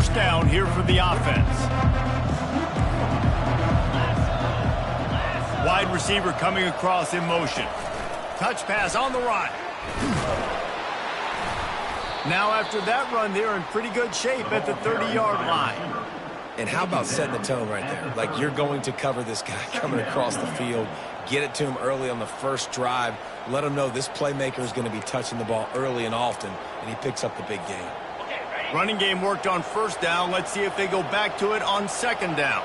first down here for the offense. Wide receiver coming across in motion. Touch pass on the run. Now after that run, they're in pretty good shape at the 30-yard line. And how about setting the tone right there? Like, you're going to cover this guy coming across the field. Get it to him early on the first drive. Let him know this playmaker is going to be touching the ball early and often, and he picks up the big gain. Running game worked on first down. Let's see if they go back to it on second down.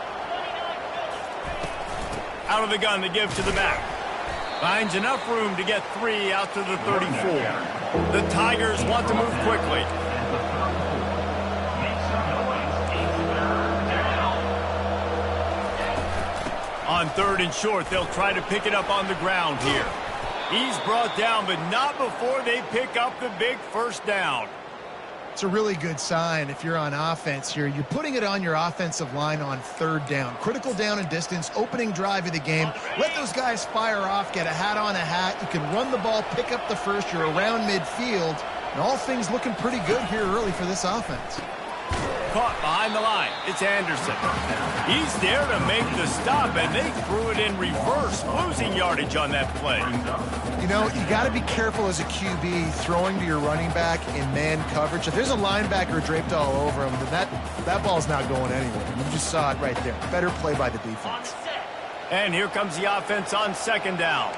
Out of the gun to give to the back. Finds enough room to get 3 out to the 34. The Tigers want to move quickly. On third and short, they'll try to pick it up on the ground here. He's brought down, but not before they pick up the big first down. It's a really good sign if you're on offense here. You're putting it on your offensive line on third down. Critical down and distance, opening drive of the game. Let those guys fire off, get a hat on a hat. You can run the ball, pick up the first. You're around midfield. And all things looking pretty good here early for this offense. Caught behind the line. It's Anderson. He's there to make the stop, and they threw it in reverse, losing yardage on that play. You know, you got to be careful as a QB throwing to your running back in man coverage. If there's a linebacker draped all over him, then that ball's not going anywhere. You just saw it right there. Better play by the defense. And here comes the offense on second down.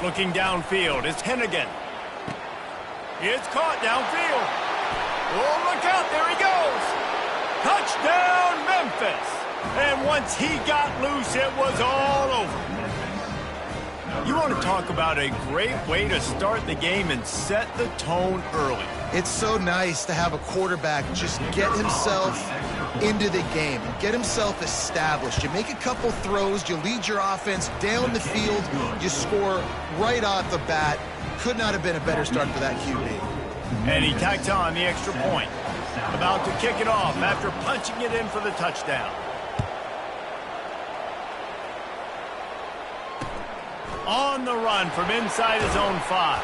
Looking downfield, it's Hennigan. It's caught downfield. Oh, look out, there he goes. Touchdown, Memphis. And once he got loose, it was all over. You want to talk about a great way to start the game and set the tone early. It's so nice to have a quarterback just get himself into the game and get himself established. You make a couple throws, you lead your offense down the field, you score right off the bat. Could not have been a better start for that QB. And he tacked on the extra point. About to kick it off after punching it in for the touchdown. On the run from inside his own 5.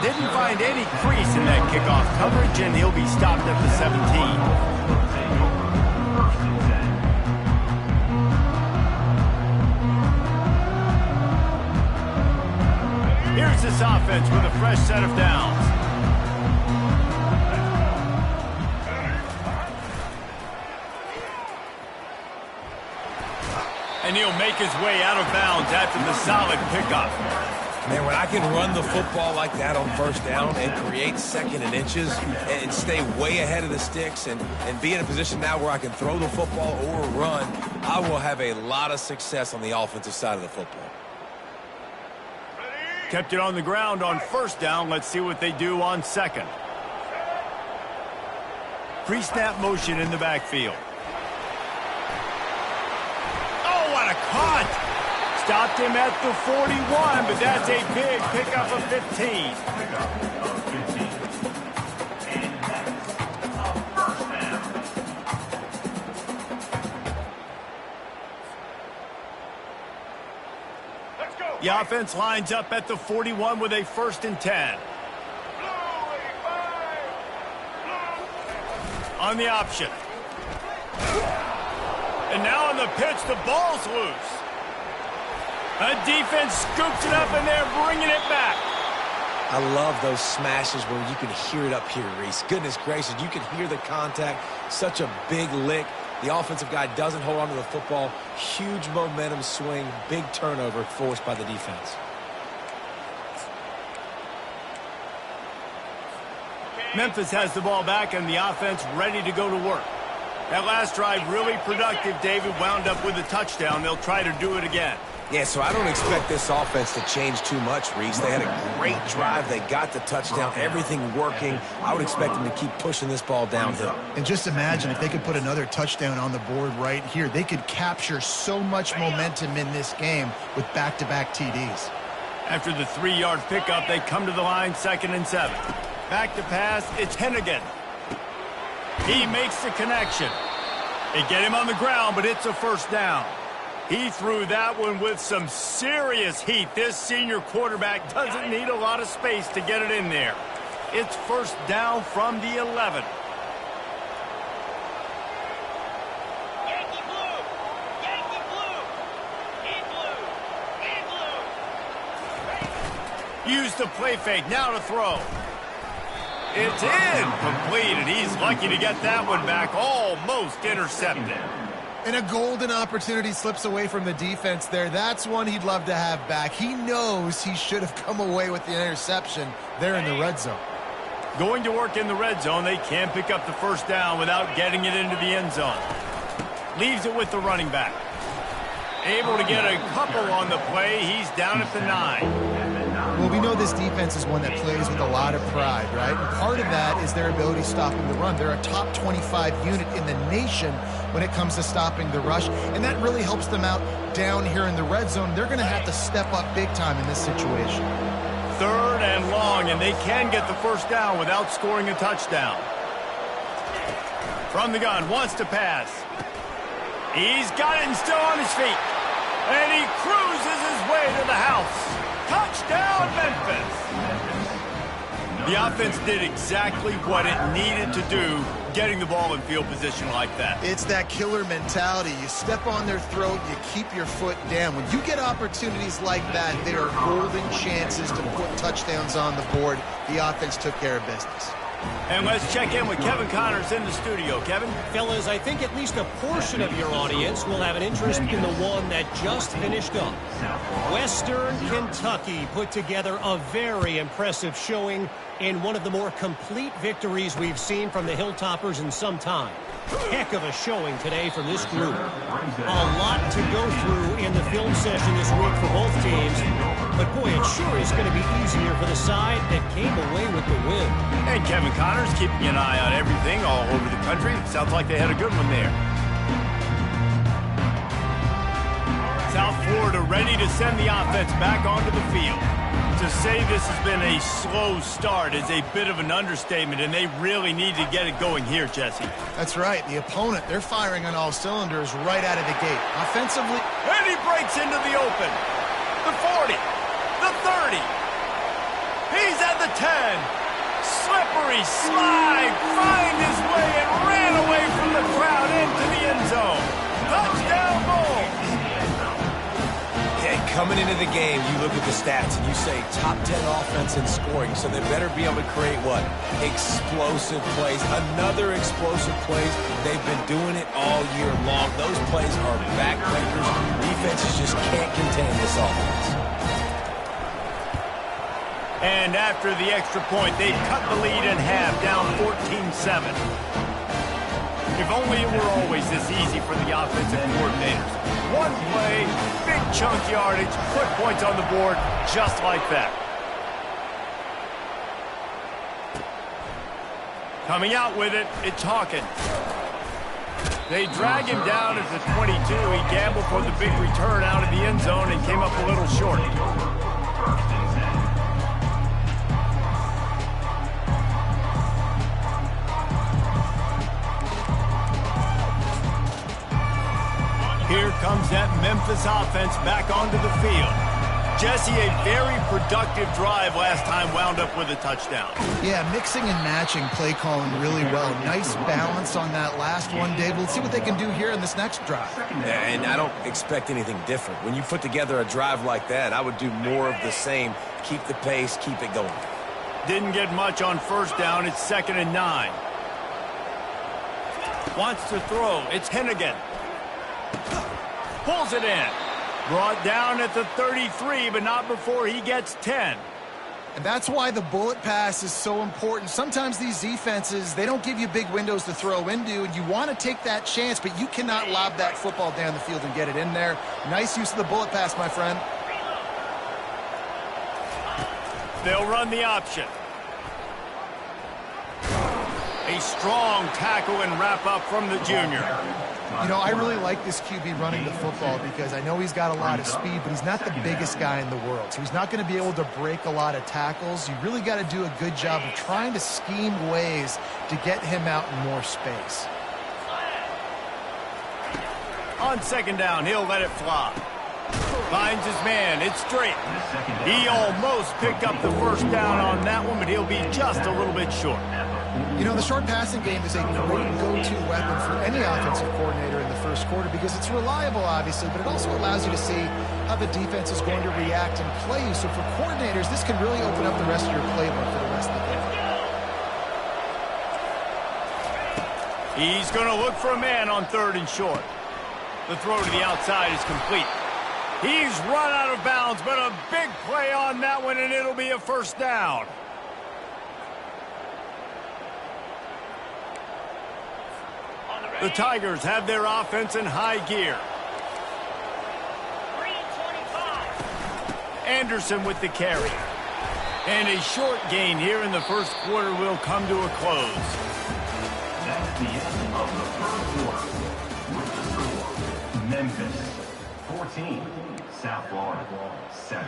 Didn't find any crease in that kickoff coverage, and he'll be stopped at the 17. Here's this offense with a fresh set of downs. And he'll make his way out of bounds after the solid pickup. Man, when I can run the football like that on first down and create second and inches and stay way ahead of the sticks and be in a position now where I can throw the football or run, I will have a lot of success on the offensive side of the football. Kept it on the ground on first down. Let's see what they do on second. Pre-snap motion in the backfield. Oh, what a cut! Stopped him at the 41, but that's a big pickup of 15. The offense lines up at the 41 with a 1st and 10. On the option. And now on the pitch, the ball's loose. A defense scoops it up, and they're bringing it back. I love those smashes where you can hear it up here, Reese. Goodness gracious, you can hear the contact. Such a big lick. The offensive guy doesn't hold on to the football. Huge momentum swing, big turnover forced by the defense. Memphis has the ball back and the offense ready to go to work. That last drive really productive. David wound up with a touchdown. They'll try to do it again. Yeah, so I don't expect this offense to change too much, Reese. They had a great drive. They got the touchdown, everything working. I would expect them to keep pushing this ball downhill. And just imagine if they could put another touchdown on the board right here. They could capture so much momentum in this game with back-to-back TDs. After the 3-yard pickup, they come to the line, 2nd and 7. Back to pass, it's Hennigan. He makes the connection. They get him on the ground, but it's a first down. He threw that one with some serious heat. This senior quarterback doesn't need a lot of space to get it in there. It's first down from the 11. Yankee blue! Yankee blue! In blue! In blue! Use the play fake, now to throw. It's incomplete, and he's lucky to get that one back, almost intercepted. And a golden opportunity slips away from the defense there. That's one he'd love to have back. He knows he should have come away with the interception there in the red zone. Going to work in the red zone, they can't pick up the first down without getting it into the end zone. Leaves it with the running back. Able to get a couple on the play. He's down at the 9. Well, we know this defense is one that plays with a lot of pride, right? And part of that is their ability stopping the run. They're a top 25 unit in the nation when it comes to stopping the rush, and that really helps them out down here in the red zone. They're going to have to step up big time in this situation. 3rd and long, and they can get the first down without scoring a touchdown. From the gun, wants to pass. He's got it and still on his feet. And he cruises his way to the house. Touchdown, Memphis! The offense did exactly what it needed to do, getting the ball in field position like that. It's that killer mentality. You step on their throat, you keep your foot down. When you get opportunities like that, they are golden chances to put touchdowns on the board. The offense took care of business. And let's check in with Kevin Connors in the studio. Kevin? Fellas, I think at least a portion of your audience will have an interest in the one that just finished up. Western Kentucky put together a very impressive showing in one of the more complete victories we've seen from the Hilltoppers in some time. Heck of a showing today from this group. A lot to go through in the film session this week for both teams. But boy, it sure is going to be easier for the side that came away with the win. And Kevin Connors keeping an eye on everything all over the country. Sounds like they had a good one there. South Florida ready to send the offense back onto the field. To say this has been a slow start is a bit of an understatement, and they really need to get it going here, Jesse. That's right. The opponent, they're firing on all cylinders right out of the gate. Offensively. And he breaks into the open. The 40. The 30. He's at the 10. Slippery slide. Find his way and ran away from the crowd into the end zone. Touchdown Bulls. Coming into the game, you look at the stats and you say top 10 offense in scoring, so they better be able to create what? Explosive plays. Another explosive plays. They've been doing it all year long. Those plays are backbreakers. Defenses just can't contain this offense. And after the extra point, they cut the lead in half, down 14-7. If only it were always this easy for the offensive coordinators. One play, big chunk yardage, quick points on the board, just like that. Coming out with it, it's Hawkins. They drag him down at the 22. He gambled for the big return out of the end zone and came up a little short. Here comes that Memphis offense back onto the field. Jesse, a very productive drive last time wound up with a touchdown. Yeah, mixing and matching play calling really well. Nice balance on that last one, Dave. We'll see what they can do here in this next drive. Yeah, and I don't expect anything different. When you put together a drive like that, I would do more of the same. Keep the pace, keep it going. Didn't get much on first down. It's 2nd and 9. Wants to throw. It's Hennigan. Pulls it in. Brought down at the 33, but not before he gets 10. And that's why the bullet pass is so important. Sometimes these defenses, they don't give you big windows to throw into, and you want to take that chance, but you cannot lob that football down the field and get it in there. Nice use of the bullet pass, my friend. They'll run the option. A strong tackle and wrap up from the junior. You know, I really like this QB running the football because I know he's got a lot of speed, but he's not the biggest guy in the world. So he's not going to be able to break a lot of tackles. You really got to do a good job of trying to scheme ways to get him out in more space. On 2nd down, he'll let it fly. Finds his man. It's straight. He almost picked up the first down on that one, but he'll be just a little bit short. You know, the short passing game is a great go-to weapon for any offensive coordinator in the first quarter because it's reliable, obviously, but it also allows you to see how the defense is going to react and play you. So for coordinators, this can really open up the rest of your playbook for the rest of the game. He's going to look for a man on 3rd and short. The throw to the outside is complete. He's run out of bounds, but a big play on that one, and it'll be a first down. The Tigers have their offense in high gear. 3:25. Anderson with the carry. And a short gain here in the first quarter will come to a close. That's the end of the first quarter. With the score, Memphis 14, South Florida 7.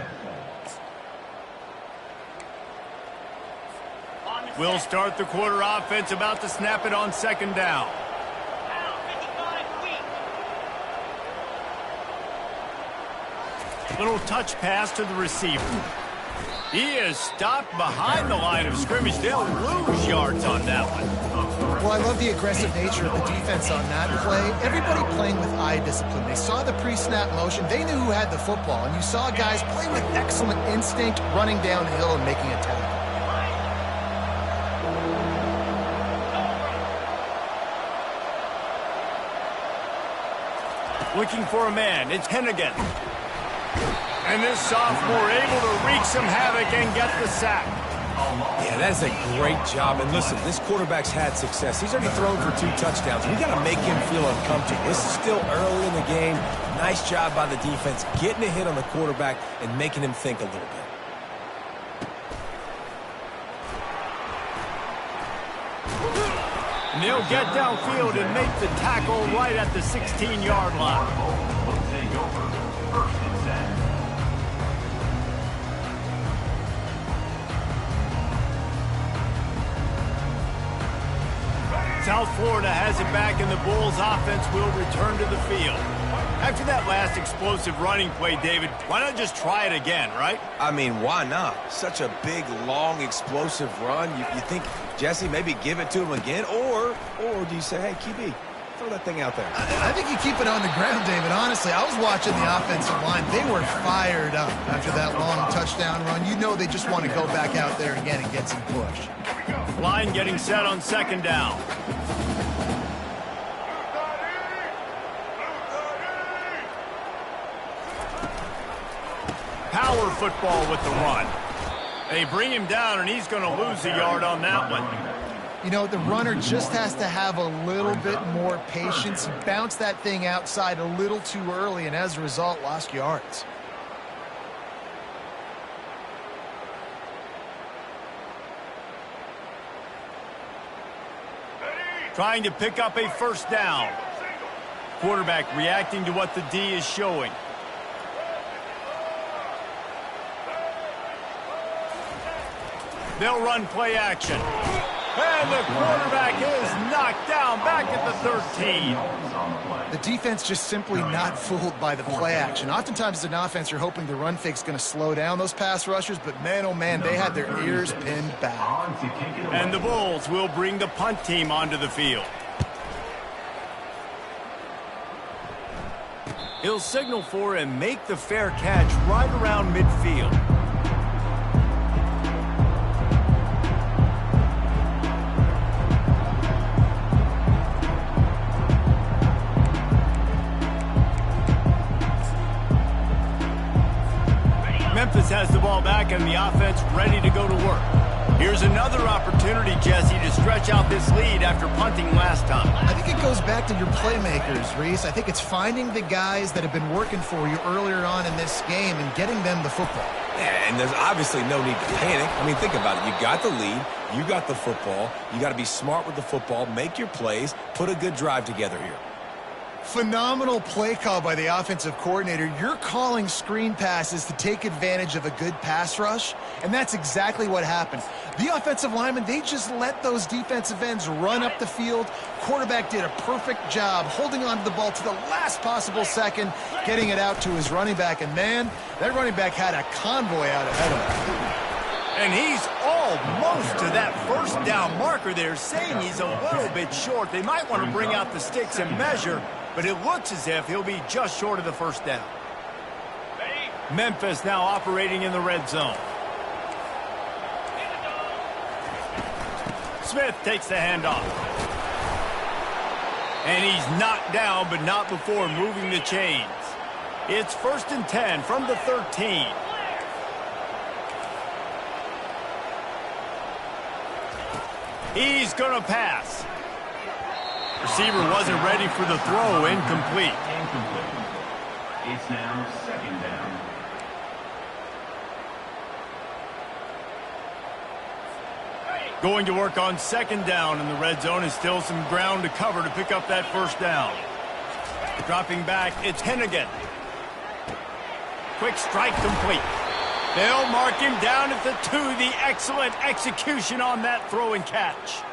We'll start the quarter offense, about to snap it on 2nd down. Now 55 weak. Little touch pass to the receiver. He is stopped behind the line of scrimmage. They'll lose yards on that one. Well, I love the aggressive nature of the defense on that play. Everybody playing with eye discipline. They saw the pre-snap motion. They knew who had the football. And you saw guys play with excellent instinct, running downhill and making a tackle. Looking for a man. It's Hennigan. And this sophomore able to wreak some havoc and get the sack. Yeah, that's a great job. And listen, this quarterback's had success. He's already thrown for 2 touchdowns. We got to make him feel uncomfortable. This is still early in the game. Nice job by the defense, getting a hit on the quarterback and making him think a little bit. And they'll get downfield and make the tackle right at the 16-yard line. Will take over 1st and 10. South Florida has it back, and the Bulls offense will return to the field. After that last explosive running play, David, why not just try it again, right? I mean, why not? Such a big, long, explosive run. You think, Jesse, maybe give it to him again? Or do you say, hey, QB, throw that thing out there? I think you keep it on the ground, David. Honestly, I was watching the offensive line. They were fired up after that long touchdown run. You know they just want to go back out there again and get some push. Line getting set on 2nd down. Power football with the run. They bring him down, and he's going to lose a yard on that one. You know, the runner just has to have a little bit more patience. He bounced that thing outside a little too early, and as a result, lost yards. Trying to pick up a first down. Quarterback reacting to what the D is showing. They'll run play action. And the quarterback is knocked down back at the 13. The defense just simply not fooled by the play action. Oftentimes as an offense, you're hoping the run fake's going to slow down those pass rushers, but man, oh man, they had their ears pinned back. And the Bulls will bring the punt team onto the field. He'll signal for and make the fair catch right around midfield. Memphis has the ball back and the offense ready to go to work. Here's another opportunity, Jesse, to stretch out this lead after punting last time. I think it goes back to your playmakers, Reese. I think it's finding the guys that have been working for you earlier on in this game and getting them the football. Yeah, and there's obviously no need to panic. I mean, think about it. You got the lead. You got the football. You got to be smart with the football, make your plays, put a good drive together here. Phenomenal play call by the offensive coordinator. You're calling screen passes to take advantage of a good pass rush, and that's exactly what happened. The offensive linemen, they just let those defensive ends run up the field. Quarterback did a perfect job holding on to the ball to the last possible second, getting it out to his running back, and man, that running back had a convoy out ahead of him. And he's almost to that first down marker there, saying he's a little bit short. They might want to bring out the sticks and measure, but it looks as if he'll be just short of the first down. Memphis now operating in the red zone. Smith takes the handoff. And he's knocked down, but not before moving the chains. It's 1st and 10 from the 13. He's going to pass. Receiver wasn't ready for the throw. Incomplete. It's now 2nd down. Going to work on 2nd down in the red zone, and still some ground to cover to pick up that first down. Dropping back, it's Hennigan. Quick strike complete. They'll mark him down at the 2. The excellent execution on that throw and catch.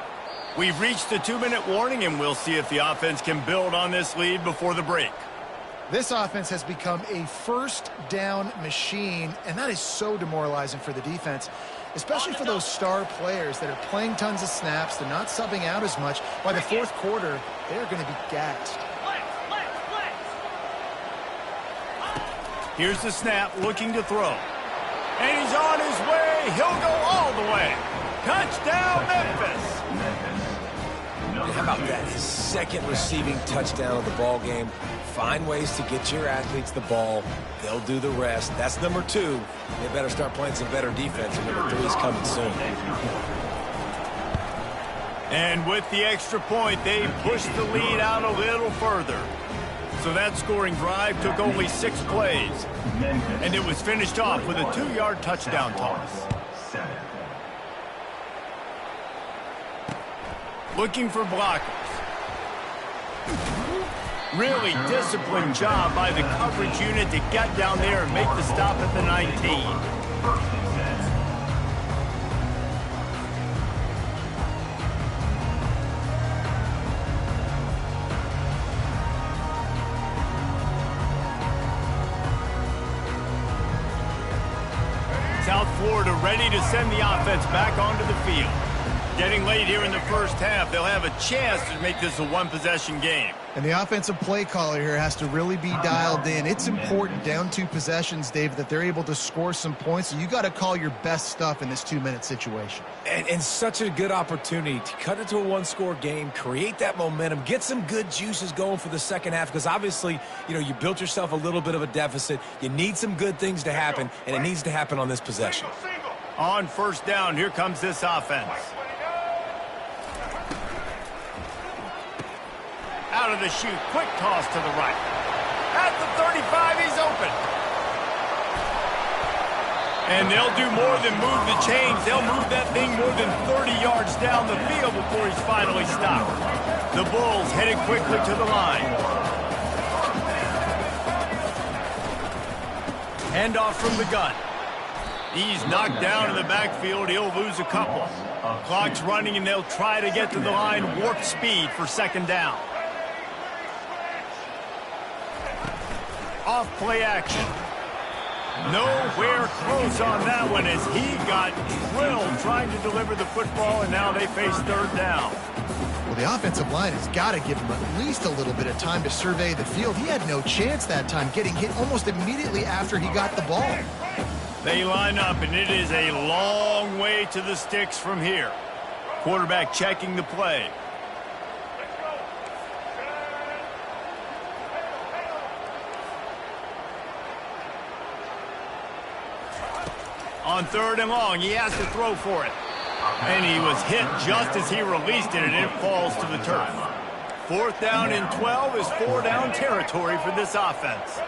We've reached the 2-minute warning, and we'll see if the offense can build on this lead before the break. This offense has become a first down machine, and that is so demoralizing for the defense, especially for those star players that are playing tons of snaps. They're not subbing out as much. By the fourth quarter, they're going to be gassed. Here's the snap, looking to throw. And he's on his way. He'll go all the way. Touchdown, Memphis. How about that? His 2nd receiving touchdown of the ball game. Find ways to get your athletes the ball. They'll do the rest. That's number 2. They better start playing some better defense, and number 3 is coming soon. And with the extra point, they pushed the lead out a little further. So that scoring drive took only 6 plays. And it was finished off with a 2-yard touchdown toss. Looking for blockers. Really disciplined job by the coverage unit to get down there and make the stop at the 19. South Florida ready to send the offense back onto the field. Getting late here in the first half, they'll have a chance to make this a one-possession game. And the offensive play caller here has to really be dialed in. It's important down 2 possessions, Dave, that they're able to score some points. So you got to call your best stuff in this 2-minute situation. And such a good opportunity to cut it to a 1-score game, create that momentum, get some good juices going for the second half, because obviously, you built yourself a little bit of a deficit. You need some good things to happen, and it needs to happen on this possession. On 1st down, here comes this offense. Out of the chute, quick toss to the right. At the 35, he's open. And they'll do more than move the chains. They'll move that thing more than 30 yards down the field before he's finally stopped. The Bulls headed quickly to the line. Handoff from the gun. He's knocked down in the backfield. He'll lose a couple. Clock's running, and they'll try to get to the line warp speed for 2nd down. Off play action. Nowhere close on that one as he got drilled trying to deliver the football, and now they face 3rd down. Well, the offensive line has got to give him at least a little bit of time to survey the field. He had no chance that time, getting hit almost immediately after he got the ball. They line up, and it is a long way to the sticks from here. Quarterback checking the play. On 3rd and long, he has to throw for it. And he was hit just as he released it, and it falls to the turf. 4th down and 12 is 4-down territory for this offense.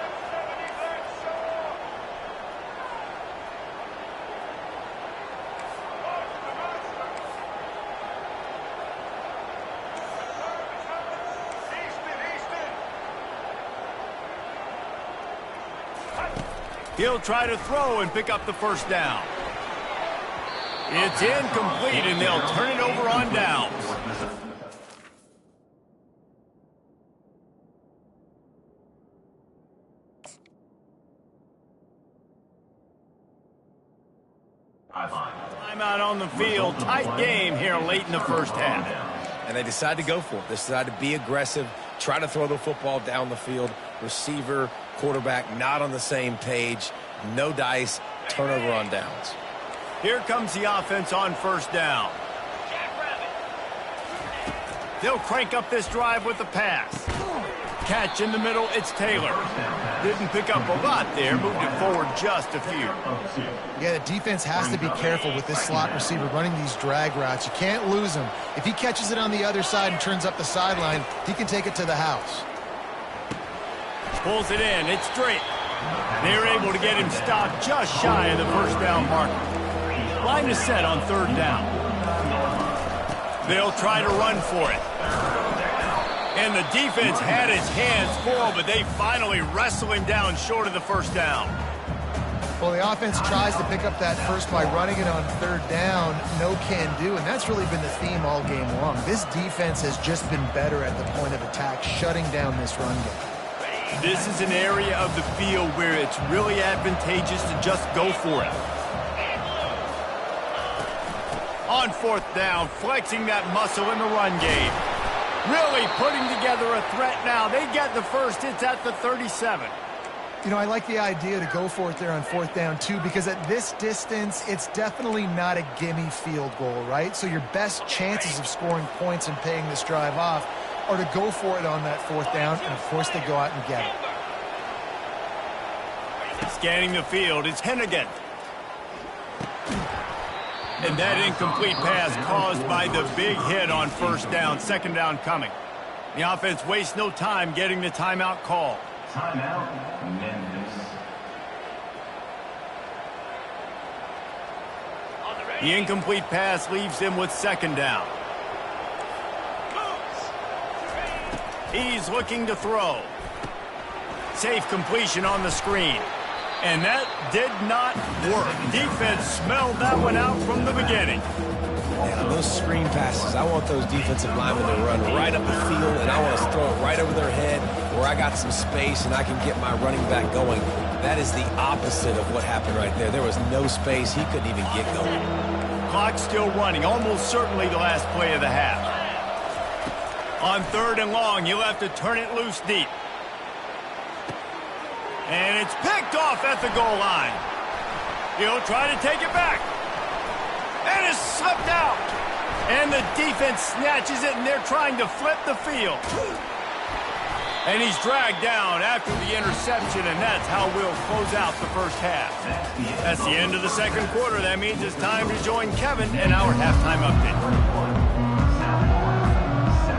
He'll try to throw and pick up the first down. It's incomplete, and they'll turn it over on downs. Timeout on the field. Tight game here late in the first half. And they decide to go for it. They decide to be aggressive, try to throw the football down the field. Receiver, quarterback, not on the same page. No dice, turnover on downs. Here comes the offense on first down. They'll crank up this drive with the pass. Catch in the middle, it's Taylor. Didn't pick up a lot there, moved it forward just a few. Yeah, the defense has to be careful with this slot receiver running these drag routes. You can't lose him. If he catches it on the other side and turns up the sideline, he can take it to the house. Pulls it in, it's straight. They're able to get him stopped just shy of the first down marker. Line is set on third down. They'll try to run for it. And the defense had his hands full, but they finally wrestle him down short of the first down. Well, the offense tries to pick up that first by running it on third down. No can do, and that's really been the theme all game long. This defense has just been better at the point of attack, shutting down this run game. This is an area of the field where it's really advantageous to just go for it. On fourth down, flexing that muscle in the run game. Really putting together a threat now. They get the first. It's at the 37. You know, I like the idea to go for it there on fourth down, too, because at this distance, it's definitely not a gimme field goal, right? So your best chances of scoring points and paying this drive off are to go for it on that fourth down, and, of course, they go out and get it. Scanning the field, it's Hennigan. And that incomplete pass caused by the big hit on first down. Second down coming. The offense wastes no time getting the timeout call. Timeout, Memphis. The incomplete pass leaves him with second down. He's looking to throw. Safe completion on the screen. And that did not work. Defense smelled that one out from the beginning. Yeah, those screen passes, I want those defensive linemen to run right up the field, and I want to throw it right over their head where I got some space and I can get my running back going. That is the opposite of what happened right there. There was no space. He couldn't even get going. Clock still running, almost certainly the last play of the half. On third and long, you'll have to turn it loose deep. And it's picked off at the goal line. He'll try to take it back. And it's slipped out. And the defense snatches it, and they're trying to flip the field. And he's dragged down after the interception, and that's how we'll close out the first half. That's the end of the second quarter. That means it's time to join Kevin in our halftime update.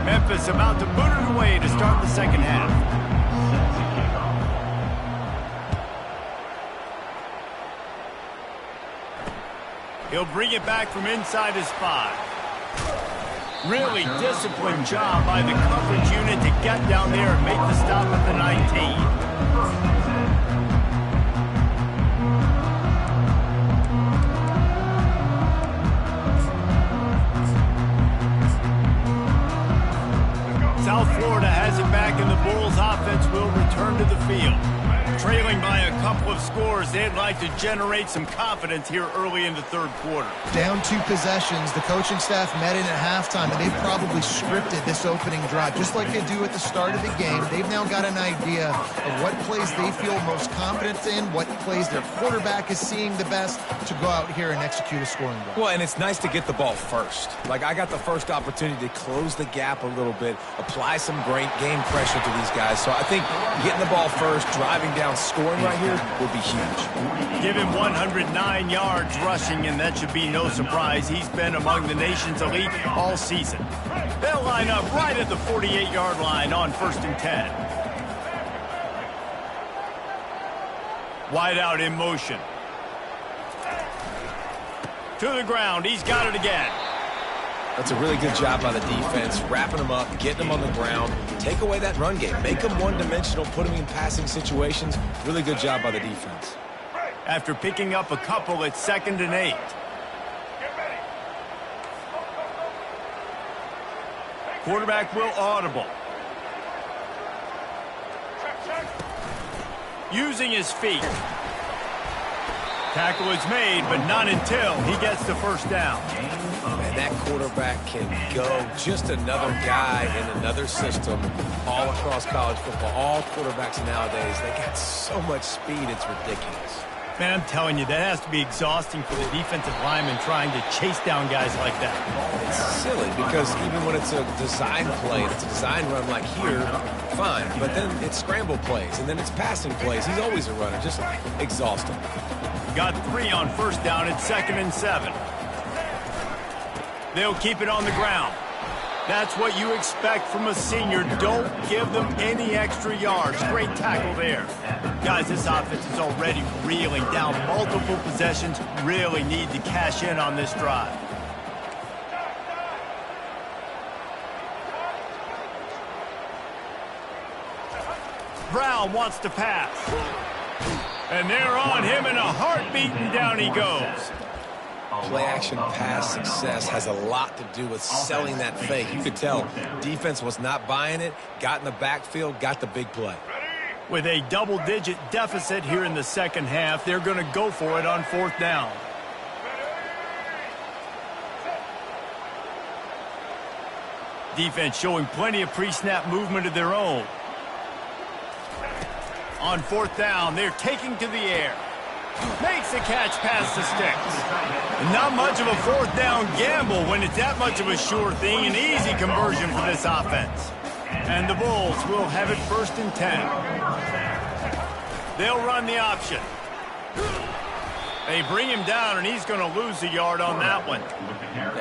Memphis about to boot it away to start the second half. He'll bring it back from inside his 5. Really disciplined job by the coverage unit to get down there and make the stop at the 19. South Florida has it back, and the Bulls offense will return to the field. Trailing by a couple of scores, they'd like to generate some confidence here early in the third quarter. Down 2 possessions, the coaching staff met in at halftime, and they've probably scripted this opening drive. Just like they do at the start of the game, they've now got an idea of what plays they feel most confident in, what plays their quarterback is seeing the best to go out here and execute a scoring drive. Well, and it's nice to get the ball first. Like, I got the first opportunity to close the gap a little bit, apply some great game pressure to these guys. So I think getting the ball first, driving down, scoring right here would be huge. Give him 109 yards rushing, and that should be no surprise. He's been among the nation's elite all season. They'll line up right at the 48-yard line on 1st and 10. Wide out in motion. To the ground. He's got it again. That's a really good job by the defense, wrapping them up, getting them on the ground, take away that run game, make them one-dimensional, put them in passing situations. Really good job by the defense. after picking up a couple at 2nd and 8. Quarterback will audible. Using his feet. Tackle is made, but not until he gets the first down. And that quarterback can go. Just another guy in another system all across college football. All quarterbacks nowadays, they got so much speed, it's ridiculous. Man, I'm telling you, that has to be exhausting for the defensive lineman trying to chase down guys like that. It's silly because even when it's a design play, it's a design run like here, fine. But then it's scramble plays, and then it's passing plays. He's always a runner, just exhausting. Got 3 on first down at 2nd and 7. They'll keep it on the ground. That's what you expect from a senior. Don't give them any extra yards. Great tackle there. Guys, this offense is already reeling down multiple possessions. Really need to cash in on this drive. Brown wants to pass. And they're on him in a heartbeat, and down he goes. Play-action pass success has a lot to do with selling that fake. You could tell defense was not buying it, got in the backfield, got the big play. With a double-digit deficit here in the second half, they're going to go for it on 4th down. Defense showing plenty of pre-snap movement of their own. On 4th down, they're taking to the air. Makes the catch past the sticks. Not much of a 4th down gamble when it's that much of a sure thing. An easy conversion for this offense. And the Bulls will have it 1st and 10. They'll run the option. They bring him down, and he's going to lose a yard on that one.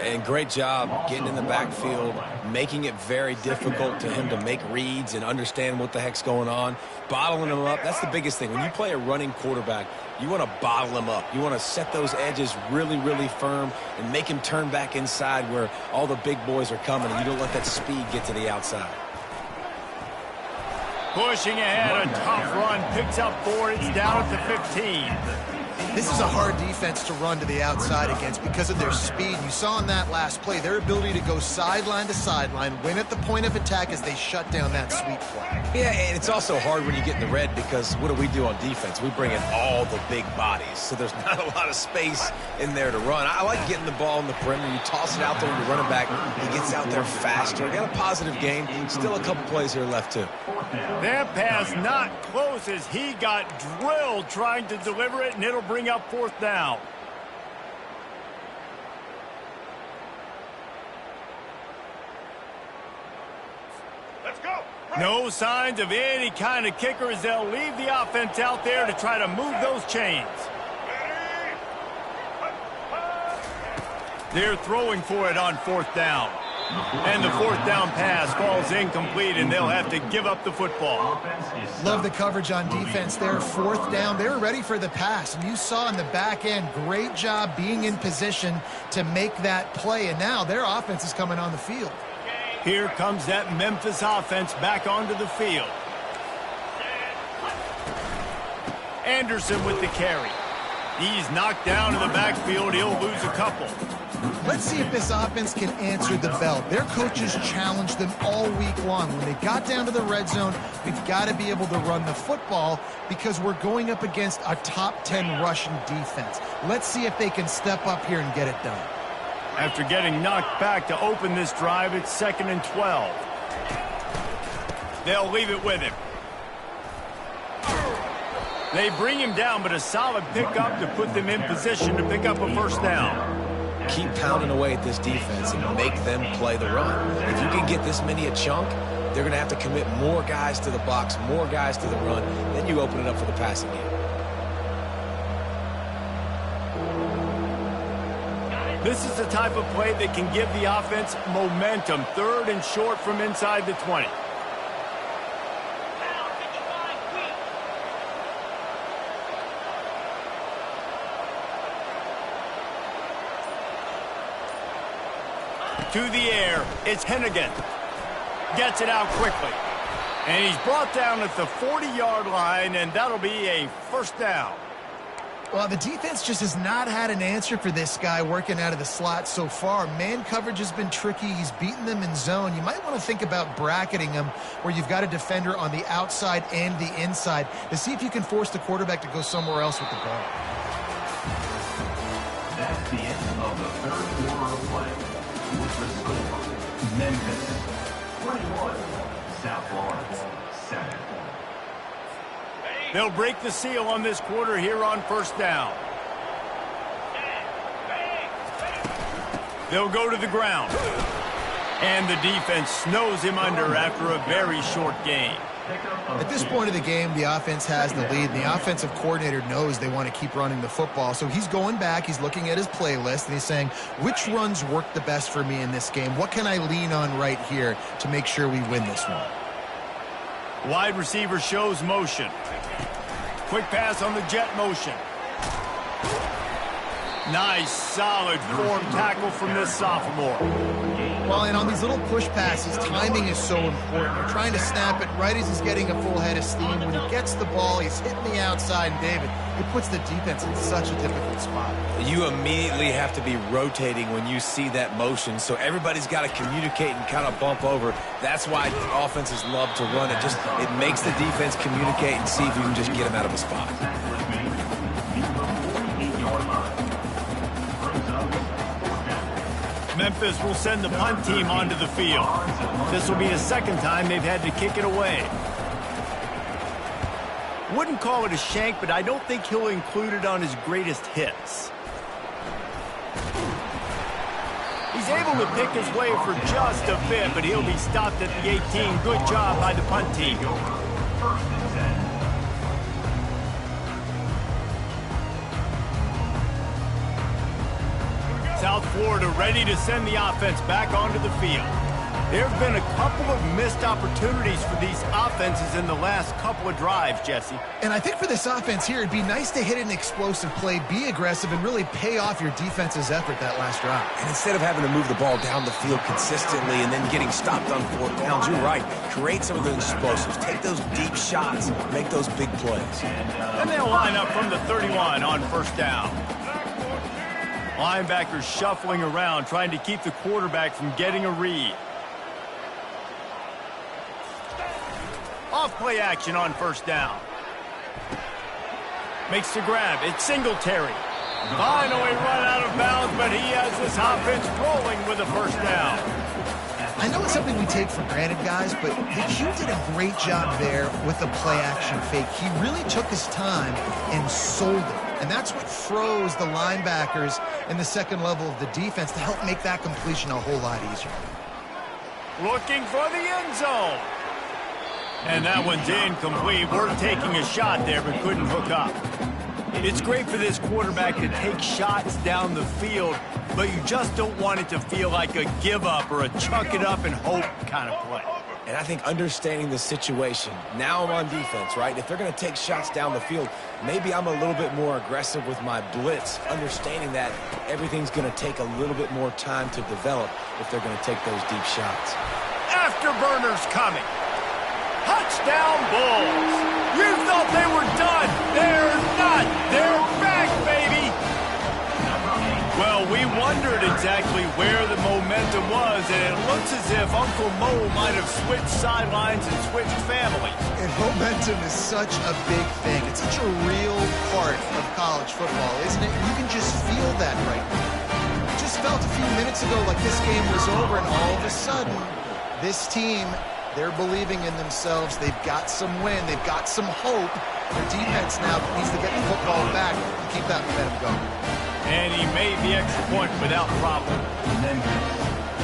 And great job getting in the backfield, making it very difficult to him to make reads and understand what the heck's going on. Bottling him up, that's the biggest thing. When you play a running quarterback, you want to bottle him up. You want to set those edges really, really firm and make him turn back inside where all the big boys are coming, and you don't let that speed get to the outside. Pushing ahead, a tough run, picks up 4, it's down at the 15. This is a hard defense to run to the outside against because of their speed. You saw in that last play their ability to go sideline to sideline, win at the point of attack as they shut down that sweep play. Yeah, and it's also hard when you get in the red because what do on defense? We bring in all the big bodies, so there's not a lot of space in there to run. I like getting the ball in the perimeter. You toss it out there to the running back. He gets out there faster. Got a positive game. Still a couple plays here left, too. That pass not close as he got drilled trying to deliver it, and it'll bring up 4th down. Let's go. No signs of any kind of kicker as they'll leave the offense out there to try to move those chains. They're throwing for it on 4th down. And the 4th down pass falls incomplete, and they'll have to give up the football. Love the coverage on defense there. 4th down, they were ready for the pass. And you saw in the back end, great job being in position to make that play. And now their offense is coming on the field. Here comes that Memphis offense back onto the field. Anderson with the carry. He's knocked down in the backfield. He'll lose a couple. Let's see if this offense can answer the bell. Their coaches challenged them all week long. When they got down to the red zone, we've got to be able to run the football because we're going up against a top 10 Russian defense. Let's see if they can step up here and get it done. After getting knocked back to open this drive, it's 2nd and 12. They'll leave it with him. They bring him down, but a solid pickup to put them in position to pick up a 1st down. Keep pounding away at this defense and make them play the run. If you can get this many a chunk, they're going to have to commit more guys to the box, more guys to the run. Then you open it up for the passing game. This is the type of play that can give the offense momentum. 3rd and short from inside the 20. To the air, it's Hennigan. Gets it out quickly. And he's brought down at the 40-yard line, and that'll be a 1st down. Well, the defense just has not had an answer for this guy working out of the slot so far. Man coverage has been tricky. He's beaten them in zone. You might want to think about bracketing him where you've got a defender on the outside and the inside to see if you can force the quarterback to go somewhere else with the ball. That's the end of the third quarter of play. With the score, Memphis 21, South Florida 7. They'll break the seal on this quarter here on first down. They'll go to the ground. And the defense snows him under after a very short game. At this point of the game, the offense has the lead. The offensive coordinator knows they want to keep running the football. So he's going back, he's looking at his playlist, and he's saying, which runs work the best for me in this game? What can I lean on right here to make sure we win this one? Wide receiver shows motion. Quick pass on the jet motion. Nice, solid form tackle from this sophomore. Well, and on these little push passes, timing is so important. You're trying to snap it right as he's getting a full head of steam. When he gets the ball, he's hitting the outside, and David, it puts the defense in such a difficult spot. You immediately have to be rotating when you see that motion, so everybody's got to communicate and kind of bump over. That's why offenses love to run it. It makes the defense communicate and see if you can just get him out of a spot. Memphis will send the punt team onto the field. This will be the second time they've had to kick it away. Wouldn't call it a shank, but I don't think he'll include it on his greatest hits. He's able to pick his way for just a bit, but he'll be stopped at the 18. Good job by the punt team. South Florida ready to send the offense back onto the field. There have been a couple of missed opportunities for these offenses in the last couple of drives, Jesse. And I think for this offense here, it'd be nice to hit an explosive play, be aggressive, and really pay off your defense's effort that last drive. And instead of having to move the ball down the field consistently and then getting stopped on fourth downs, you're right. Create some of the explosives. Take those deep shots. Make those big plays. And they'll line up from the 31 on first down. Linebackers shuffling around, trying to keep the quarterback from getting a read. Off play action on first down. Makes the grab. It's Singletary. Finally run out of bounds, but he has this offense rolling with a first down. I know it's something we take for granted, guys, but the Q did a great job there with the play-action fake. He really took his time and sold it. And that's what froze the linebackers in the second level of the defense to help make that completion a whole lot easier. Looking for the end zone. And that one's incomplete. We're taking a shot there, but couldn't hook up. It's great for this quarterback to take shots down the field, but you just don't want it to feel like a give-up or a chuck it up and hope kind of play. And I think understanding the situation, now I'm on defense, right? If they're going to take shots down the field, maybe I'm a little bit more aggressive with my blitz, understanding that everything's going to take a little bit more time to develop if they're going to take those deep shots. Afterburners coming. Touchdown Bulls. You thought they were done. They're not. They're back, baby. Well, we wondered exactly where the momentum was, and it looks as if Uncle Mo might have switched sidelines and switched families. And momentum is such a big thing. It's such a real part of college football, isn't it? You can just feel that right now. It just felt a few minutes ago like this game was over, and all of a sudden, this team, they're believing in themselves. They've got some wind. They've got some hope. Their defense now needs to get the football back and keep that momentum going. And he made the extra point without problem.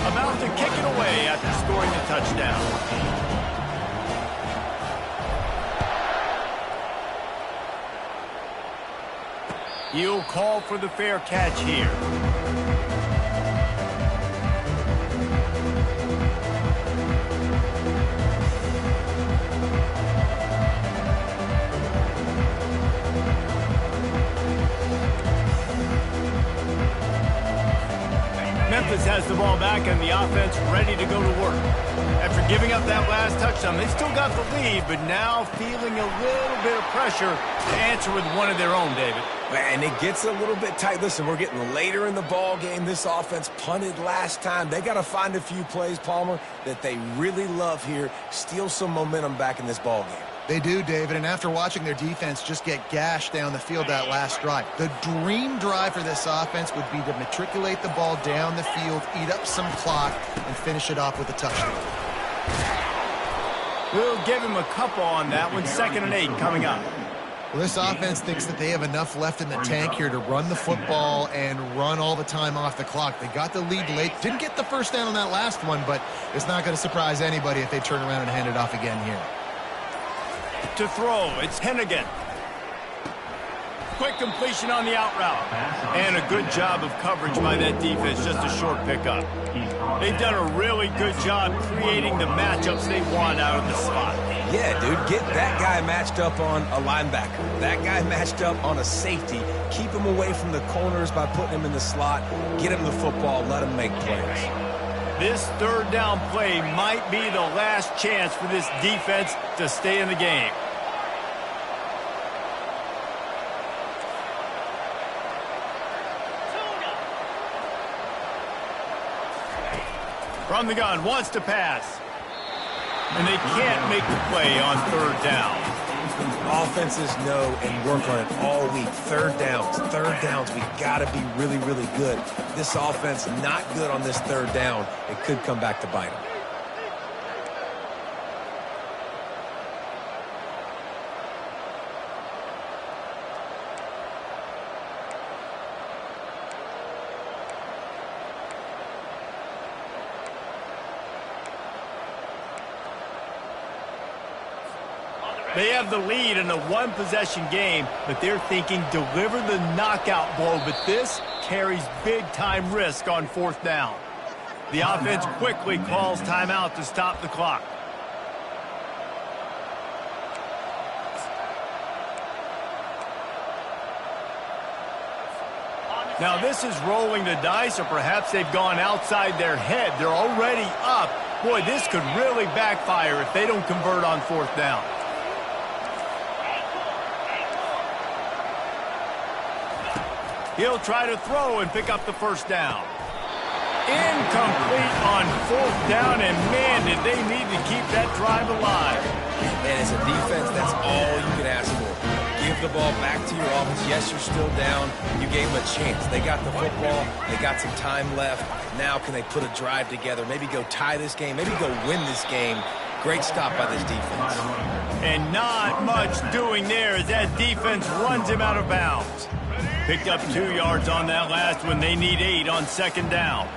About to kick it away after scoring a touchdown. He'll call for the fair catch here. Memphis has the ball back and the offense ready to go to work. After giving up that last touchdown, they still got the lead, but now feeling a little bit of pressure to answer with one of their own, David. And it gets a little bit tight. Listen, we're getting later in the ball game. This offense punted last time. They got to find a few plays, Palmer, that they really love here. Steal some momentum back in this ball game. They do, David, and after watching their defense just get gashed down the field that last drive, the dream drive for this offense would be to matriculate the ball down the field, eat up some clock, and finish it off with a touchdown. We'll give him a couple on that one. 2nd and 8 coming up. Well, this offense thinks that they have enough left in the tank here to run the football and run all the time off the clock. They got the lead late. Didn't get the first down on that last one, but it's not going to surprise anybody if they turn around and hand it off again here. To throw, it's Hennigan. Quick completion on the out route. And a good job of coverage by that defense, just a short pickup. They've done a really good job creating the matchups they want out of the slot. Yeah, dude, get that guy matched up on a linebacker. That guy matched up on a safety. Keep him away from the corners by putting him in the slot. Get him the football, let him make plays. This 3rd down play might be the last chance for this defense to stay in the game. From the gun, wants to pass. And they can't make the play on 3rd down. Offenses know and work on it all week. 3rd downs, we got to be really, really good. This offense not good on this 3rd down. It could come back to bite them. They have the lead in a one-possession game, but they're thinking deliver the knockout blow, but this carries big-time risk on 4th down. The offense quickly calls timeout to stop the clock. Now this is rolling the dice, or perhaps they've gone outside their head. They're already up. Boy, this could really backfire if they don't convert on 4th down. He'll try to throw and pick up the 1st down. Incomplete on 4th down, and man, did they need to keep that drive alive. And as a defense, that's all you can ask for. Give the ball back to your offense. Yes, you're still down. You gave them a chance. They got the football. They got some time left. Now can they put a drive together? Maybe go tie this game. Maybe go win this game. Great stop by this defense. And not much doing there as that defense runs him out of bounds. Picked up 2 yards on that last one. They need 8 on 2nd down.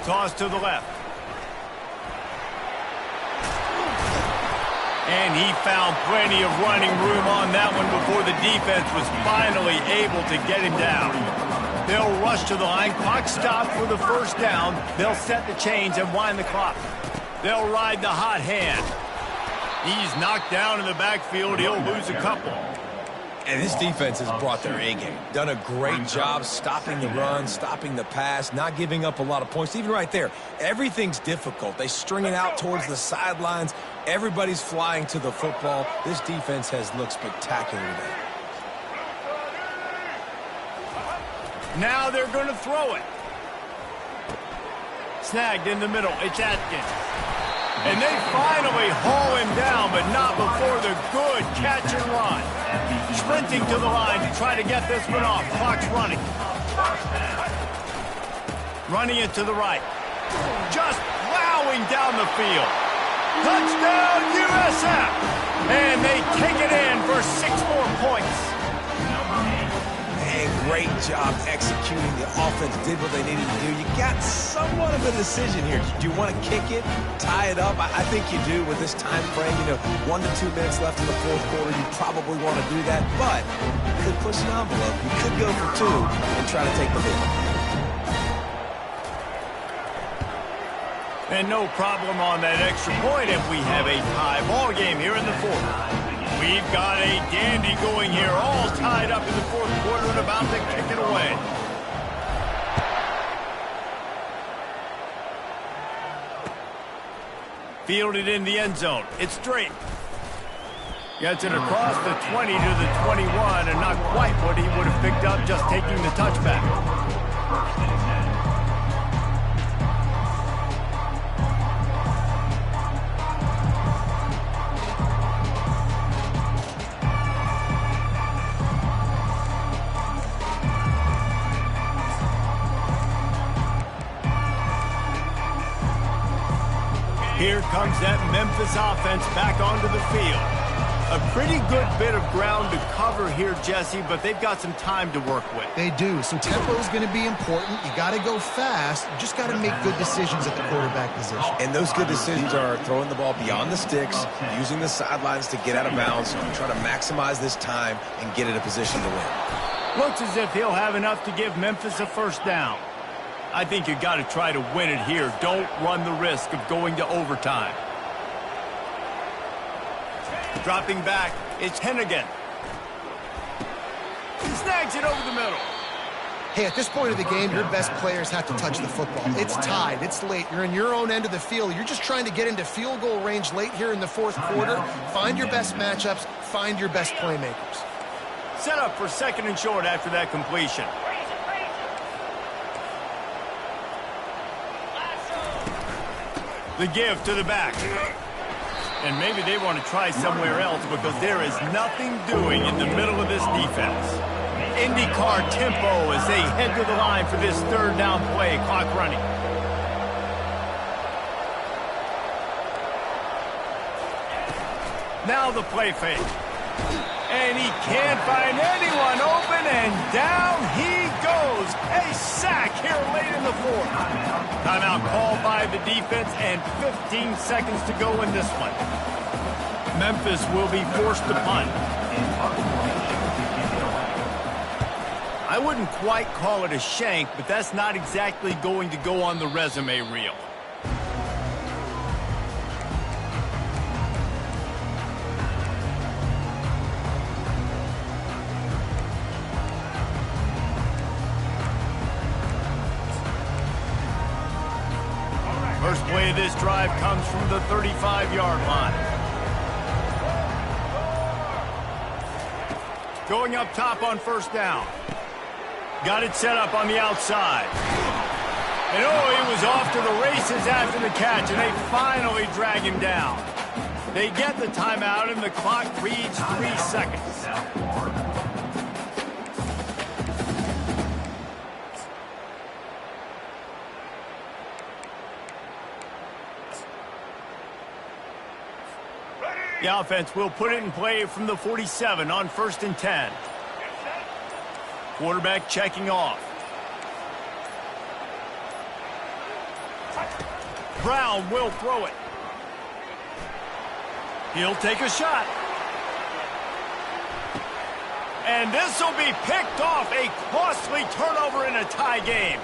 Toss to the left. And he found plenty of running room on that one before the defense was finally able to get him down. They'll rush to the line. Clock stopped for the 1st down. They'll set the chains and wind the clock. They'll ride the hot hand. He's knocked down in the backfield. He'll lose a couple. And this defense has brought their A-game. Done a great job stopping the run, stopping the pass, not giving up a lot of points. Even right there, everything's difficult. They string it out towards the sidelines. Everybody's flying to the football. This defense has looked spectacular today. Now they're going to throw it. Snagged in the middle. It's Atkins. And they finally haul him down, but not before the good catch and run. Sprinting to the line to try to get this one off. Clock's running. Running it to the right. Just plowing down the field. Touchdown, USF! And they take it in for 6 more points. And great job executing. The offense did what they needed to do. You got somewhat of a decision here. Do you want to kick it, tie it up? I think you do with this time frame. 1 to 2 minutes left in the 4th quarter. You probably want to do that, but you could push the envelope. You could go for 2 and try to take the lead. And no problem on that extra point if we have a tie ball game here in the 4th. We've got a dandy going here, all tied up in the 4th quarter and about to kick it away. Fielded in the end zone. It's straight. Gets it across the 20 to the 21, and not quite what he would have picked up just taking the touchback. First and 10. Here comes that Memphis offense back onto the field. A pretty good bit of ground to cover here, Jesse, but they've got some time to work with. They do. So tempo is going to be important. You got to go fast. You just got to make good decisions at the quarterback position. And those good decisions are throwing the ball beyond the sticks, using the sidelines to get out of bounds, trying to maximize this time and get in a position to win. Looks as if he'll have enough to give Memphis a first down. I think you got to try to win it here. Don't run the risk of going to overtime. Dropping back, it's Hennigan. He snags it over the middle. Hey, at this point of the game, your best players have to touch the football. It's tied. It's late. You're in your own end of the field. You're just trying to get into field goal range late here in the fourth quarter. Find your best matchups. Find your best playmakers. Set up for second and short after that completion. The give to the back. And maybe they want to try somewhere else because there is nothing doing in the middle of this defense. IndyCar tempo as they head to the line for this third down play. Clock running. Now the play fake. And he can't find anyone open, and down he goes. A sack here late in the fourth. Timeout called by the defense, and 15 seconds to go in this one. Memphis will be forced to punt. I wouldn't quite call it a shank, but that's not exactly going to go on the resume reel. First play of this drive comes from the 35-yard line. Going up top on first down. Got it set up on the outside. And oh, he was off to the races after the catch, and they finally drag him down. They get the timeout, and the clock reads 3 seconds. The offense will put it in play from the 47 on 1st and 10. Quarterback checking off. Brown will throw it. He'll take a shot. And this will be picked off. A costly turnover in a tie game.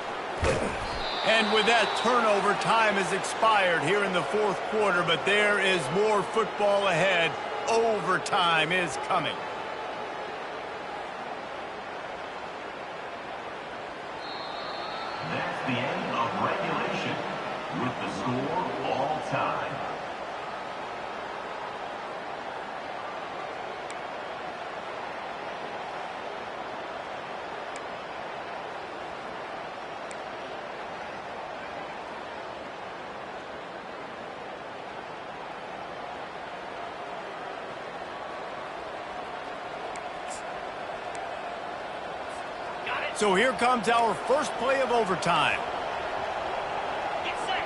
And with that turnover, time has expired here in the fourth quarter, but there is more football ahead. Overtime is coming. That's the end of regulation with the score all time. So here comes our first play of overtime. Get set.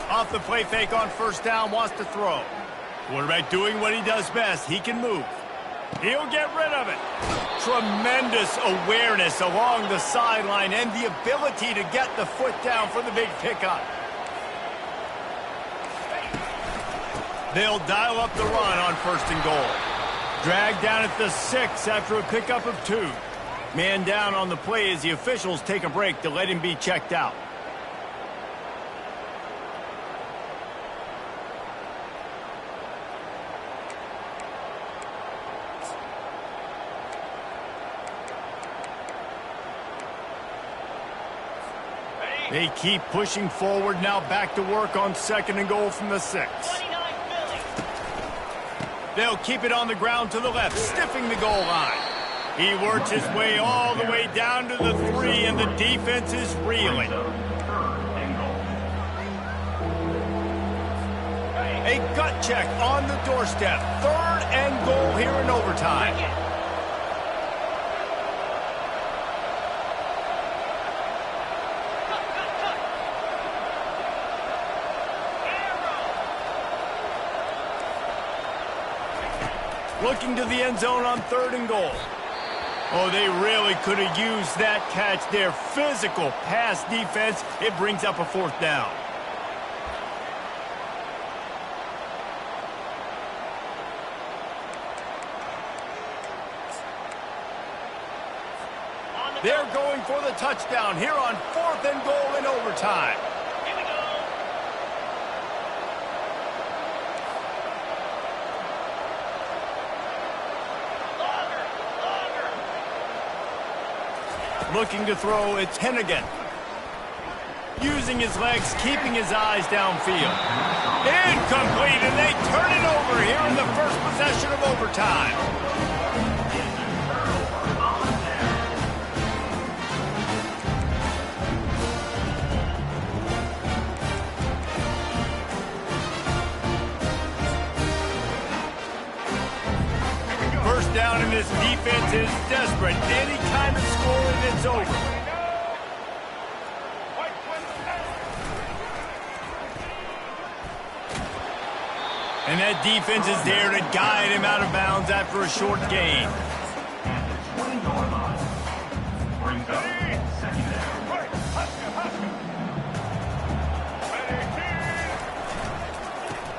Off the play fake on first down, wants to throw. Quarterback doing what he does best. He can move. He'll get rid of it. Tremendous awareness along the sideline and the ability to get the foot down for the big pickup. They'll dial up the run on 1st and goal. Dragged down at the 6 after a pickup of 2. Man down on the play as the officials take a break to let him be checked out. They keep pushing forward, now back to work on 2nd and goal from the 6. 29 Philly. They'll keep it on the ground to the left, stiffing the goal line. He works his way all the way down to the 3, and the defense is reeling. A gut check on the doorstep. 3rd and goal here in overtime. Looking to the end zone on 3rd and goal. Oh, they really could have used that catch there. Physical pass defense. It brings up a 4th down. They're going for the touchdown here on 4th and goal in overtime. Here we go. Looking to throw, it's Hennigan. Using his legs, keeping his eyes downfield. Incomplete, and they turn it over here in the first possession of overtime. First down, and this defense is desperate. Any kind of scoring, it's over. And that defense is there to guide him out of bounds after a short gain. At the 20-yard line. Brings up 2nd down.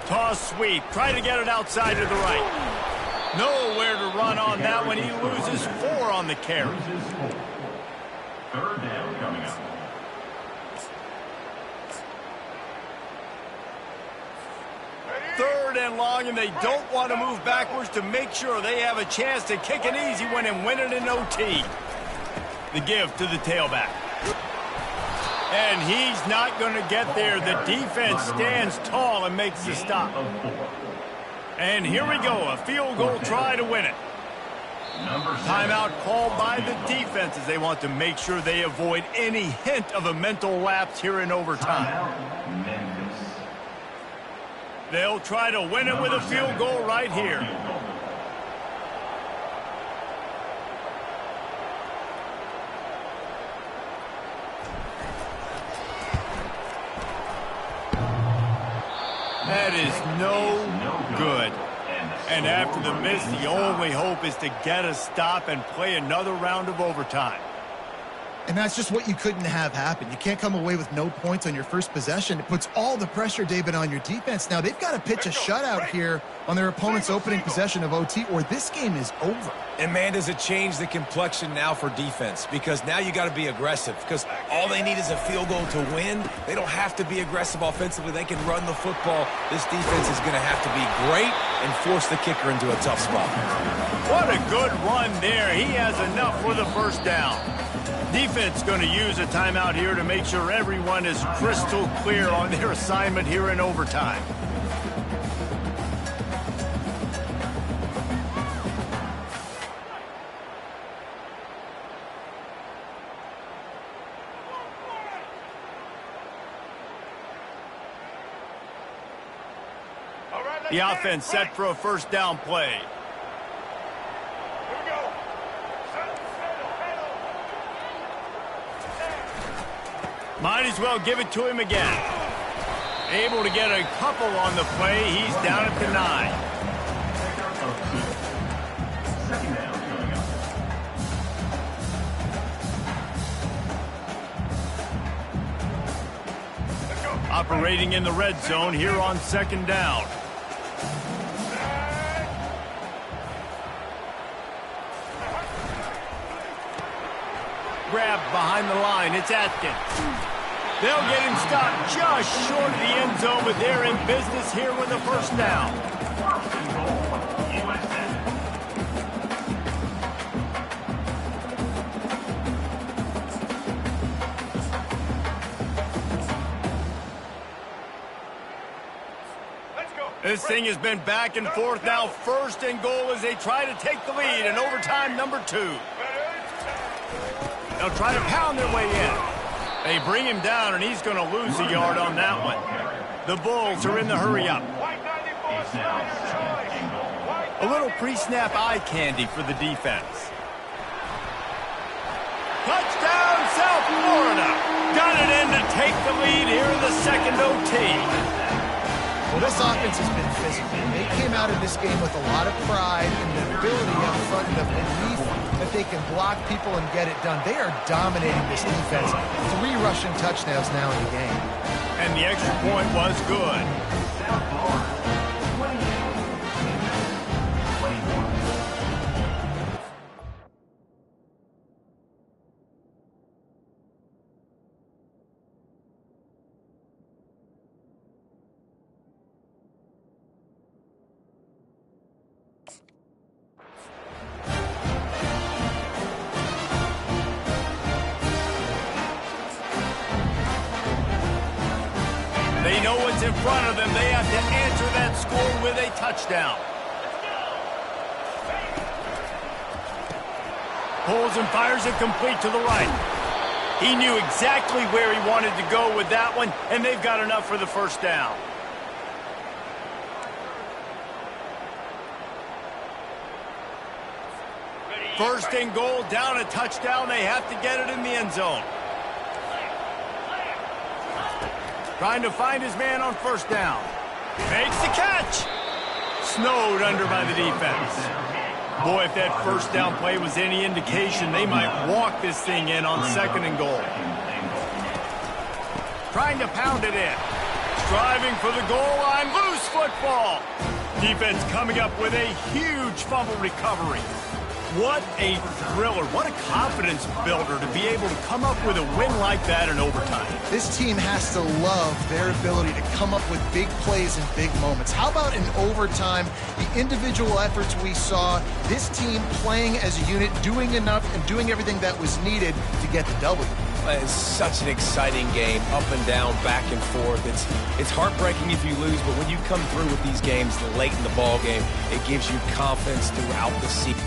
Toss sweep. Try to get it outside to the right. Nowhere to run on that one. He loses 4 on the carry. Loses 4. 3rd down coming up. Third and long, and they don't want to move backwards to make sure they have a chance to kick an easy one and win it in OT. The give to the tailback. And he's not going to get there. The defense stands tall and makes the stop. And here we go, a field goal try to win it. Timeout called by the defense as they want to make sure they avoid any hint of a mental lapse here in overtime. They'll try to win it with a field goal right here. That is no good. And after the miss, the only hope is to get a stop and play another round of overtime. And that's just what you couldn't have happen. You can't come away with no points on your first possession. It puts all the pressure, David, on your defense. Now, they've got to pitch a shutout here on their opponent's opening possession of OT, or this game is over. And, man, does it change the complexion now for defense? Because now you got to be aggressive. Because all they need is a field goal to win. They don't have to be aggressive offensively. They can run the football. This defense is going to have to be great and force the kicker into a tough spot. What a good run there. He has enough for the first down. Defense going to use a timeout here to make sure everyone is crystal clear on their assignment here in overtime. The offense set for a first down play. Might as well give it to him again. Able to get a couple on the play. He's down at the 9. Second down coming up. Operating in the red zone here on second down. Grab behind the line. It's Atkins. They'll get him stopped just short of the end zone, but they're in business here with the first down. First and goal, USA. This thing has been back and forth now. First and goal as they try to take the lead in overtime number 2. They'll try to pound their way in. They bring him down, and he's going to lose a yard on that one. The Bulls are in the hurry-up. A little pre-snap eye candy for the defense. Touchdown, South Florida. Got it in to take the lead here in the second OT. Well, this offense has been physical. They came out of this game with a lot of pride and the ability up front and the belief that they can block people and get it done. They are dominating this defense. 3 rushing touchdowns now in the game. And the extra point was good. South Florida, 21. They know what's in front of them. They have to answer that score with a touchdown. Pulls and fires it complete to the right. He knew exactly where he wanted to go with that one, and they've got enough for the first down. First and goal, down a touchdown. They have to get it in the end zone. Trying to find his man on first down. Makes the catch. Snowed under by the defense. Boy, if that first down play was any indication, they might walk this thing in on second and goal. Trying to pound it in. Striving for the goal line. Loose football. Defense coming up with a huge fumble recovery. What a thriller. What a confidence builder to be able to come up with a win like that in overtime. This team has to love their ability to come up with big plays and big moments. How about in overtime, the individual efforts we saw, this team playing as a unit, doing enough and doing everything that was needed to get the W. It's such an exciting game, up and down, back and forth. It's heartbreaking if you lose, but when you come through with these games late in the ball game, it gives you confidence throughout the season.